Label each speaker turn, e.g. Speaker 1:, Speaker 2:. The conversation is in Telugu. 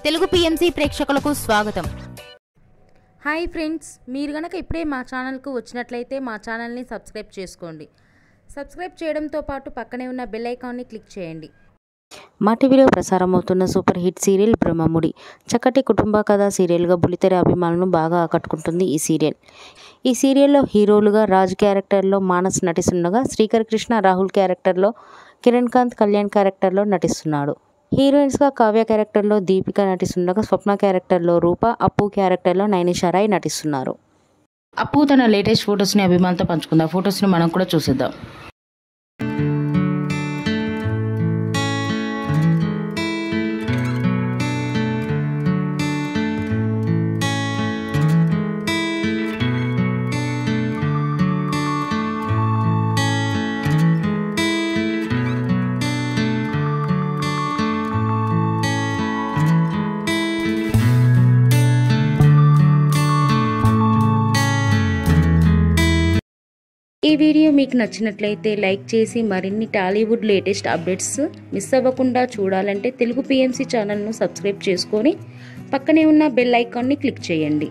Speaker 1: తెలుగు పిఎంసి ప్రేక్షకులకు స్వాగతం.
Speaker 2: హాయ్ ఫ్రెండ్స్, మీరు గనక ఇప్పుడే మా ఛానల్కు వచ్చినట్లయితే మా ఛానల్ని సబ్స్క్రైబ్ చేసుకోండి. సబ్స్క్రైబ్ చేయడంతో పాటు పక్కనే ఉన్న బెల్ ఐకాన్ని క్లిక్ చేయండి.
Speaker 3: మా టీవీలో ప్రసారమవుతున్న సూపర్ హిట్ సీరియల్ బ్రహ్మముడి చక్కటి కుటుంబ కథా సీరియల్గా బుల్లితెర అభిమానులను బాగా ఆకట్టుకుంటుంది ఈ సీరియల్. ఈ సీరియల్లో హీరోలుగా రాజ్ క్యారెక్టర్లో మానస్ నటిస్తుండగా, శ్రీకర్ కృష్ణ రాహుల్ క్యారెక్టర్లో, కిరణ్ కాంత్ కళ్యాణ్ క్యారెక్టర్లో నటిస్తున్నాడు. హీరోయిన్స్గా కావ్య క్యారెక్టర్లో దీపిక నటిస్తుండగా, స్వప్న క్యారెక్టర్లో రూప, అప్పు క్యారెక్టర్లో నైనిషా రాయ్ నటిస్తున్నారు.
Speaker 4: అప్పు తన లేటెస్ట్ ఫొటోస్ని అభిమానులతో పంచుకుంది. ఆ ఫొటోస్ని మనం కూడా చూసేద్దాం.
Speaker 2: ఈ వీడియో మీకు నచ్చినట్లయితే లైక్ చేసి మరిన్ని టాలీవుడ్ లేటెస్ట్ అప్డేట్స్ మిస్ అవ్వకుండా చూడాలంటే తెలుగు పిఎంసి ఛానల్ను సబ్స్క్రైబ్ చేసుకొని పక్కనే ఉన్న బెల్ ఐకాన్ని క్లిక్ చేయండి.